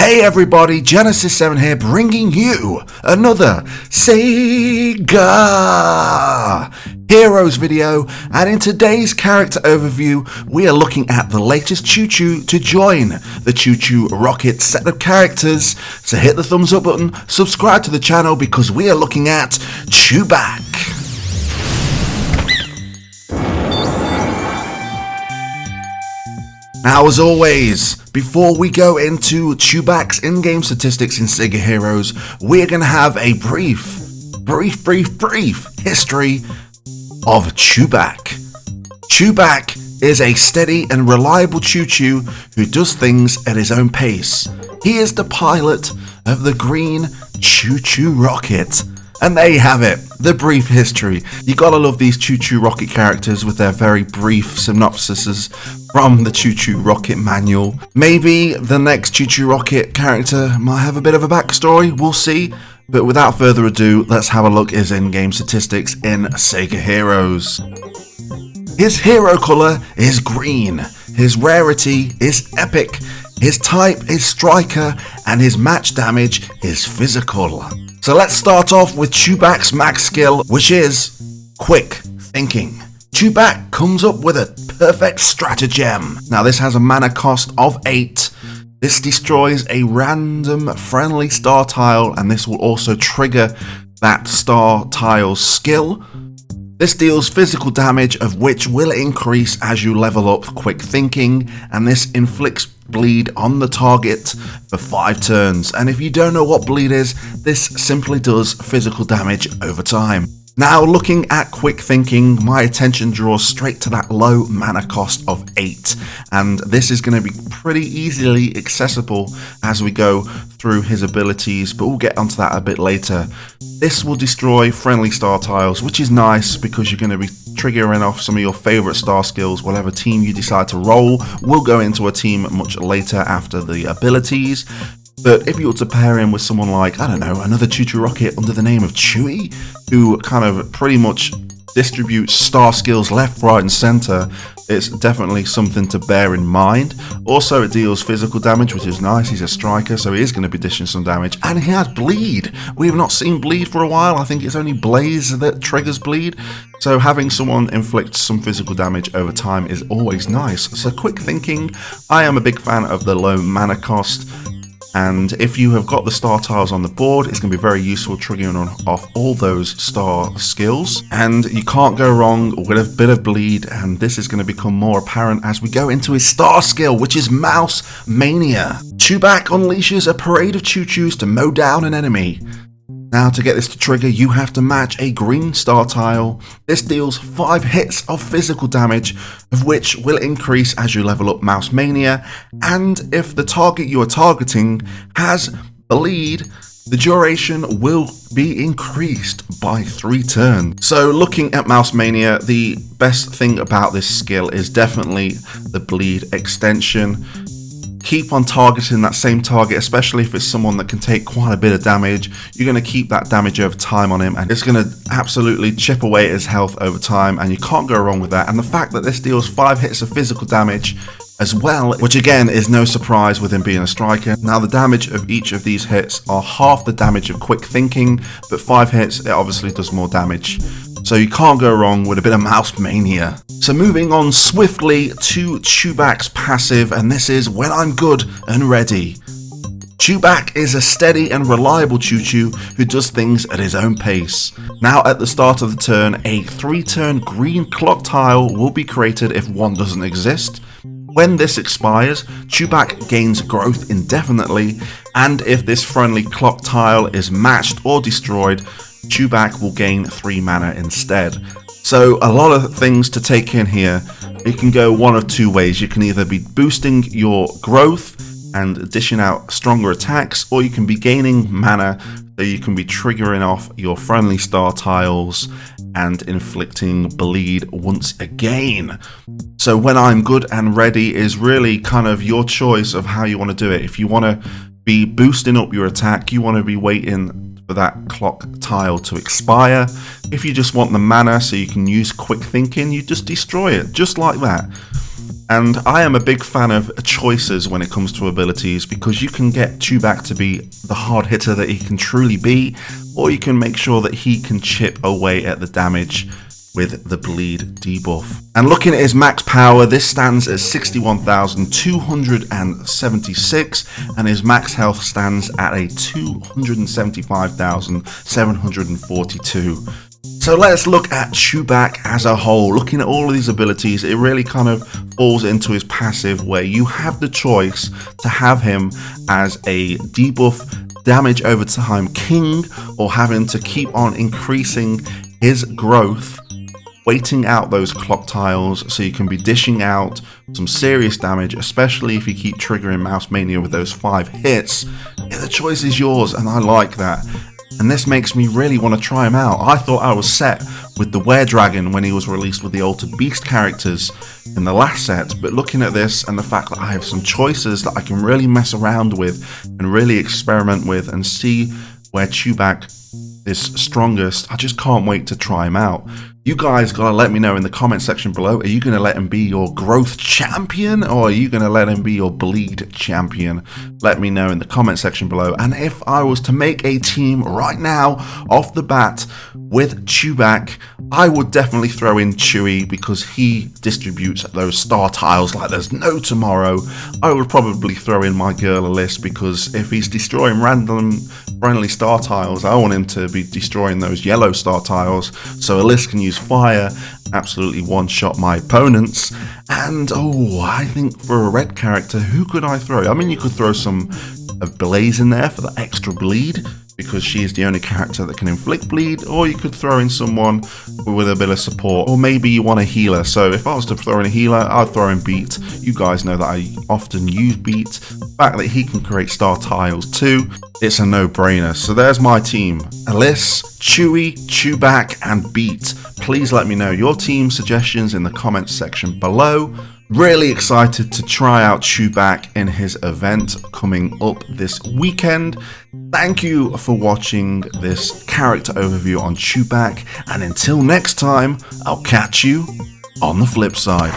Hey everybody, Genesis7 here, bringing you another Sega Heroes video, and in today's character overview, we are looking at the latest ChuChu to join the ChuChu Rocket set of characters. So hit the thumbs up button, subscribe to the channel, because we are looking at ChuBach. Now, as always, before we go into ChuBach's in-game statistics in Sega Heroes, we're going to have a brief history of ChuBach. ChuBach is a steady and reliable ChuChu who does things at his own pace. He is the pilot of the green ChuChu rocket. And there you have it, the brief history. You gotta love these ChuChu rocket characters with their very brief synopsises from the ChuChu rocket manual. Maybe the next ChuChu rocket character might have a bit of a backstory, we'll see. But without further ado, let's have a look at his in-game statistics in Sega Heroes. His hero colour is green, his rarity is epic, his type is striker, and his match damage is physical. So let's start off with ChuBach's max skill, which is quick thinking. ChuBach comes up with a perfect stratagem. Now this has a mana cost of 8. This destroys a random friendly star tile, and this will also trigger that star tile's skill. This deals physical damage, of which will increase as you level up quick thinking, and this inflicts bleed on the target for 5 turns. And if you don't know what bleed is, this simply does physical damage over time. Now, looking at quick thinking, my attention draws straight to that low mana cost of 8, and this is going to be pretty easily accessible as we go through his abilities, but we'll get onto that a bit later. This will destroy friendly star tiles, which is nice because you're going to be triggering off some of your favourite star skills. Whatever team you decide to roll, we'll go into a team much later after the abilities. But if you were to pair him with someone like, I don't know, another ChuChu rocket under the name of Chewy, who kind of pretty much distributes star skills left, right and centre, it's definitely something to bear in mind. Also, it deals physical damage, which is nice. He's a striker, so he is going to be dishing some damage. And he has bleed. We have not seen bleed for a while. I think it's only Blaze that triggers bleed. So having someone inflict some physical damage over time is always nice. So quick thinking, I am a big fan of the low mana cost. And if you have got the star tiles on the board, it's going to be very useful triggering off all those star skills. And you can't go wrong with a bit of bleed, and this is going to become more apparent as we go into his star skill, which is Mouse Mania. ChuBach unleashes a parade of ChuChus to mow down an enemy. Now, to get this to trigger, you have to match a green star tile. This deals 5 hits of physical damage, of which will increase as you level up Mouse Mania, and if the target you are targeting has bleed, the duration will be increased by 3 turns. So looking at Mouse Mania, the best thing about this skill is definitely the bleed extension. Keep on targeting that same target, especially if it's someone that can take quite a bit of damage. You're going to keep that damage over time on him, and it's going to absolutely chip away at his health over time, and you can't go wrong with that. And the fact that this deals 5 hits of physical damage as well, which again is no surprise with him being a striker. Now, the damage of each of these hits are half the damage of quick thinking, but 5 hits, it obviously does more damage. So you can't go wrong with a bit of Mouse Mania. So moving on swiftly to ChuBach's passive, and this is When I'm Good and Ready. ChuBach is a steady and reliable ChuChu who does things at his own pace. Now, at the start of the turn, a 3-turn green clock tile will be created if one doesn't exist. When this expires, ChuBach gains growth indefinitely, and if this friendly clock tile is matched or destroyed, ChuBach will gain 3 mana instead. So a lot of things to take in here. It can go one of 2 ways. You can either be boosting your growth and dishing out stronger attacks, or you can be gaining mana so you can be triggering off your friendly star tiles and inflicting bleed once again. So When I'm Good and Ready is really kind of your choice of how you want to do it. If you want to be boosting up your attack, you want to be waiting for that clock tile to expire. If you just want the mana so you can use quick thinking, you just destroy it, just like that. And I am a big fan of choices when it comes to abilities, because you can get ChuBach to be the hard hitter that he can truly be, or you can make sure that he can chip away at the damage with the bleed debuff. And looking at his max power, this stands at 61,276, and his max health stands at a 275,742. So let's look at ChuBach as a whole. Looking at all of these abilities, it really kind of falls into his passive, where you have the choice to have him as a debuff damage over time king, or having to keep on increasing his growth, waiting out those clock tiles so you can be dishing out some serious damage, especially if you keep triggering Mouse Mania with those 5 hits. Yeah, the choice is yours, and I like that. And this makes me really want to try him out. I thought I was set with the Were-Dragon when he was released with the Altered Beast characters in the last set, but looking at this and the fact that I have some choices that I can really mess around with and really experiment with and see where ChuBach is strongest, I just can't wait to try him out. You guys gotta let me know in the comment section below. Are you gonna let him be your growth champion, or are you gonna let him be your bleed champion? Let me know in the comment section below. And if I was to make a team right now off the bat with ChuBach, I would definitely throw in Chewy, because he distributes those star tiles like there's no tomorrow. I would probably throw in my girl Alice, because if he's destroying random friendly star tiles, I want him to be destroying those yellow star tiles, so Alice can use fire, absolutely one-shot my opponents. And I think for a red character, who could I throw? I mean, you could throw some Blaze in there for the extra bleed, because she is the only character that can inflict bleed, or you could throw in someone with a bit of support, or maybe you want a healer. So if I was to throw in a healer, I'd throw in Beat. You guys know that I often use Beat. The fact that he can create star tiles too, it's a no-brainer. So there's my team: Alice, Chewy, ChuBach, and Beat. Please let me know your team suggestions in the comments section below. Really excited to try out ChuBach in his event coming up this weekend. Thank you for watching this character overview on ChuBach, and until next time, I'll catch you on the flip side.